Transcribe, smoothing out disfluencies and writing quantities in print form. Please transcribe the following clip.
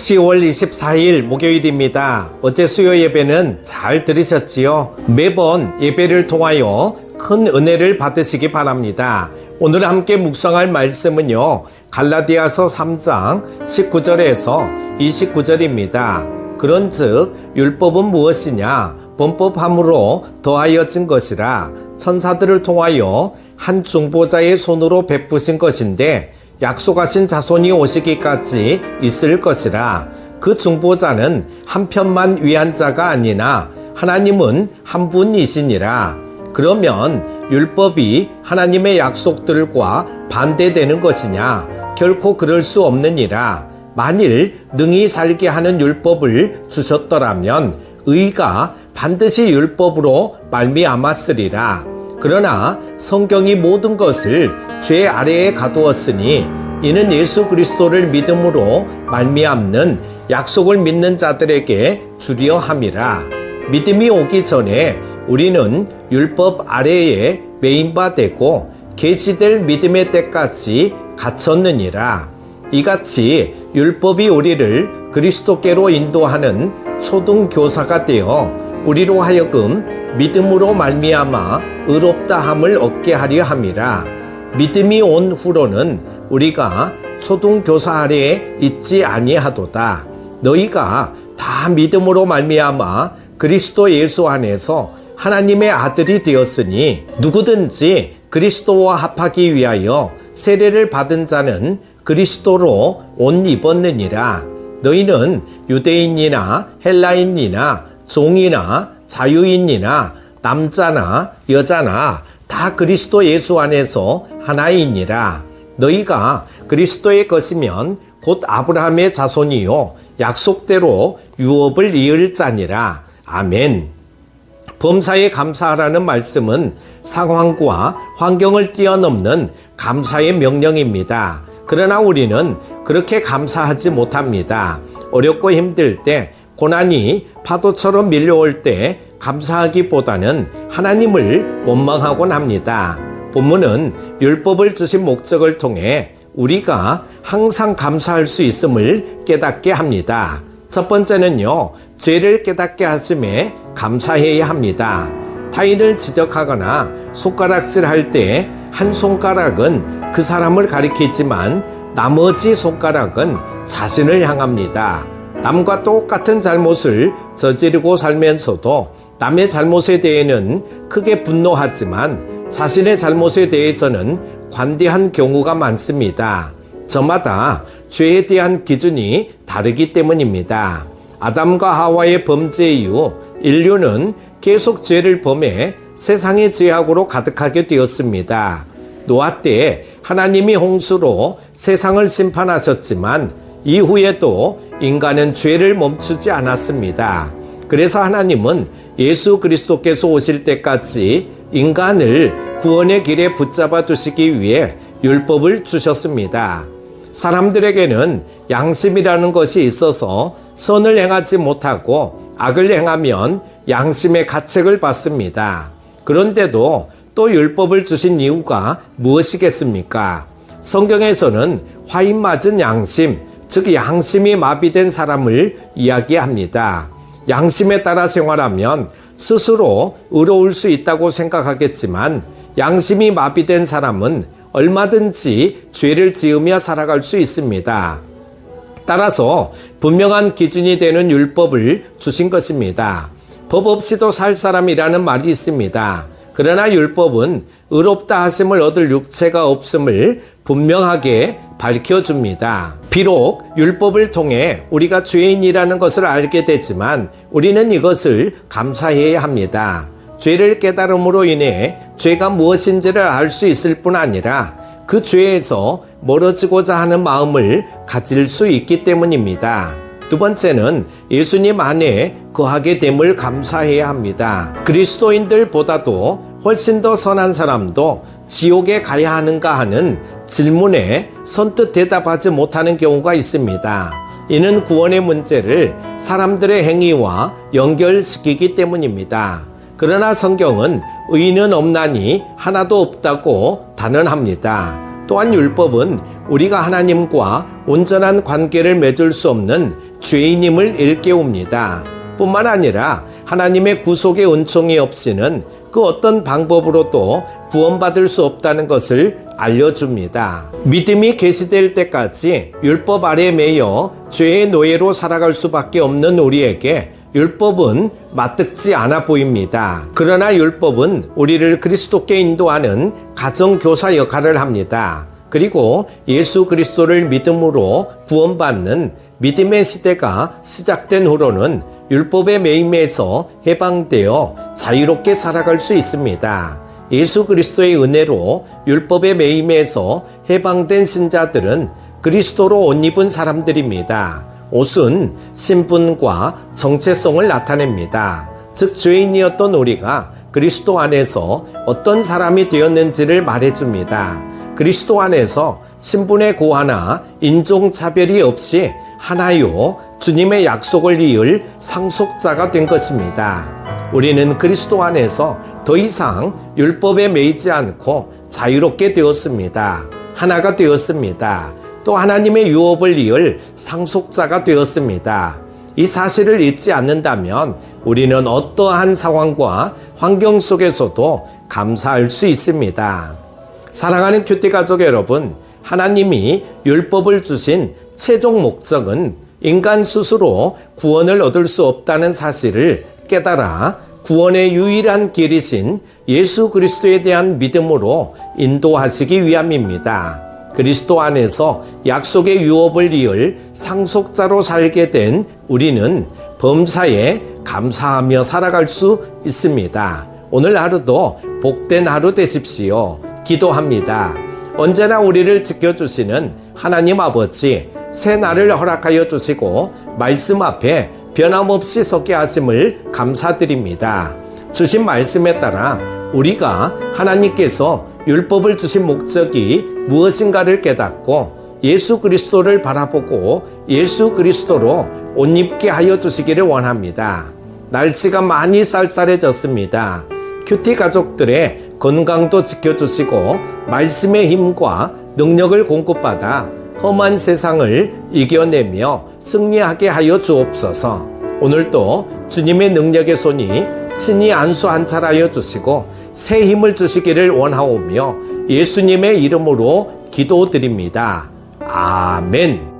10월 24일 목요일입니다. 어제 수요 예배는 잘 들으셨지요? 매번 예배를 통하여 큰 은혜를 받으시기 바랍니다. 오늘 함께 묵상할 말씀은요, 갈라디아서 3장 19절에서 29절입니다. 그런즉 율법은 무엇이냐? 범법함으로 더하여진 것이라 천사들을 통하여 한 중보자의 손으로 베푸신 것인데 약속하신 자손이 오시기까지 있을 것이라. 그 중보자는 한 편만 위한 자가 아니나 하나님은 한 분이시니라. 그러면 율법이 하나님의 약속들과 반대되는 것이냐? 결코 그럴 수 없느니라. 만일 능히 살게 하는 율법을 주셨더라면 의가 반드시 율법으로 말미암았으리라. 그러나 성경이 모든 것을 죄 아래에 가두었으니 이는 예수 그리스도를 믿음으로 말미암는 약속을 믿는 자들에게 주려 함이라. 믿음이 오기 전에 우리는 율법 아래에 매인 바 되고 계시될 믿음의 때까지 갇혔느니라. 이같이 율법이 우리를 그리스도께로 인도하는 초등교사가 되어 우리로 하여금 믿음으로 말미암아 의롭다함을 얻게 하려 함이라. 믿음이 온 후로는 우리가 초등교사 아래에 있지 아니하도다. 너희가 다 믿음으로 말미암아 그리스도 예수 안에서 하나님의 아들이 되었으니 누구든지 그리스도와 합하기 위하여 세례를 받은 자는 그리스도로 옷 입었느니라. 너희는 유대인이나 헬라인이나 종이나 자유인이나 남자나 여자나 다 그리스도 예수 안에서 하나이니라. 너희가 그리스도의 것이면 곧 아브라함의 자손이요 약속대로 유업을 이을 자니라. 아멘. 범사에 감사하라는 말씀은 상황과 환경을 뛰어넘는 감사의 명령입니다. 그러나 우리는 그렇게 감사하지 못합니다. 어렵고 힘들 때, 고난이 파도처럼 밀려올 때 감사하기보다는 하나님을 원망하곤 합니다. 본문은 율법을 주신 목적을 통해 우리가 항상 감사할 수 있음을 깨닫게 합니다. 첫 번째는요, 죄를 깨닫게 하심에 감사해야 합니다. 타인을 지적하거나 손가락질할 때 한 손가락은 그 사람을 가리키지만 나머지 손가락은 자신을 향합니다. 남과 똑같은 잘못을 저지르고 살면서도 남의 잘못에 대해는 크게 분노하지만 자신의 잘못에 대해서는 관대한 경우가 많습니다. 저마다 죄에 대한 기준이 다르기 때문입니다. 아담과 하와의 범죄 이후 인류는 계속 죄를 범해 세상의 죄악으로 가득하게 되었습니다. 노아 때 하나님이 홍수로 세상을 심판하셨지만 이후에도 인간은 죄를 멈추지 않았습니다. 그래서 하나님은 예수 그리스도께서 오실 때까지 인간을 구원의 길에 붙잡아 두시기 위해 율법을 주셨습니다. 사람들에게는 양심이라는 것이 있어서 선을 행하지 못하고 악을 행하면 양심의 가책을 받습니다. 그런데도 또 율법을 주신 이유가 무엇이겠습니까? 성경에서는 화인 맞은 양심, 즉 양심이 마비된 사람을 이야기합니다. 양심에 따라 생활하면 스스로 의로울 수 있다고 생각하겠지만 양심이 마비된 사람은 얼마든지 죄를 지으며 살아갈 수 있습니다. 따라서 분명한 기준이 되는 율법을 주신 것입니다. 법 없이도 살 사람이라는 말이 있습니다. 그러나 율법은 의롭다 하심을 얻을 육체가 없음을 분명하게 밝혀줍니다. 비록 율법을 통해 우리가 죄인이라는 것을 알게 되지만 우리는 이것을 감사해야 합니다. 죄를 깨달음으로 인해 죄가 무엇인지를 알 수 있을 뿐 아니라 그 죄에서 멀어지고자 하는 마음을 가질 수 있기 때문입니다. 두 번째는 예수님 안에 거하게 됨을 감사해야 합니다. 그리스도인들보다도 훨씬 더 선한 사람도 지옥에 가야 하는가 하는 질문에 선뜻 대답하지 못하는 경우가 있습니다. 이는 구원의 문제를 사람들의 행위와 연결시키기 때문입니다. 그러나 성경은 의인은 없나니 하나도 없다고 단언합니다. 또한 율법은 우리가 하나님과 온전한 관계를 맺을 수 없는 죄인임을 일깨웁니다. 뿐만 아니라 하나님의 구속의 은총이 없이는 그 어떤 방법으로도 구원받을 수 없다는 것을 알려줍니다. 믿음이 계시될 때까지 율법 아래 매여 죄의 노예로 살아갈 수밖에 없는 우리에게 율법은 맞듣지 않아 보입니다. 그러나 율법은 우리를 그리스도께 인도하는 가정교사 역할을 합니다. 그리고 예수 그리스도를 믿음으로 구원받는 믿음의 시대가 시작된 후로는 율법의 매임에서 해방되어 자유롭게 살아갈 수 있습니다. 예수 그리스도의 은혜로 율법의 매임에서 해방된 신자들은 그리스도로 옷 입은 사람들입니다. 옷은 신분과 정체성을 나타냅니다. 즉 죄인이었던 우리가 그리스도 안에서 어떤 사람이 되었는지를 말해줍니다. 그리스도 안에서 신분의 고하나 인종차별이 없이 하나요 주님의 약속을 이을 상속자가 된 것입니다. 우리는 그리스도 안에서 더 이상 율법에 매이지 않고 자유롭게 되었습니다. 하나가 되었습니다. 또 하나님의 유업을 이을 상속자가 되었습니다. 이 사실을 잊지 않는다면 우리는 어떠한 상황과 환경 속에서도 감사할 수 있습니다. 사랑하는 큐티 가족 여러분, 하나님이 율법을 주신 최종 목적은 인간 스스로 구원을 얻을 수 없다는 사실을 깨달아 구원의 유일한 길이신 예수 그리스도에 대한 믿음으로 인도하시기 위함입니다. 그리스도 안에서 약속의 유업을 이을 상속자로 살게 된 우리는 범사에 감사하며 살아갈 수 있습니다. 오늘 하루도 복된 하루 되십시오. 기도합니다. 언제나 우리를 지켜주시는 하나님 아버지, 새 날을 허락하여 주시고 말씀 앞에 변함없이 서게 하심을 감사드립니다. 주신 말씀에 따라 우리가 하나님께서 율법을 주신 목적이 무엇인가를 깨닫고 예수 그리스도를 바라보고 예수 그리스도로 옷 입게 하여 주시기를 원합니다. 날씨가 많이 쌀쌀해졌습니다. 큐티 가족들의 건강도 지켜주시고 말씀의 힘과 능력을 공급받아 험한 세상을 이겨내며 승리하게 하여 주옵소서. 오늘도 주님의 능력의 손이 친히 안수 안찰하여 주시고 새 힘을 주시기를 원하오며 예수님의 이름으로 기도드립니다. 아멘.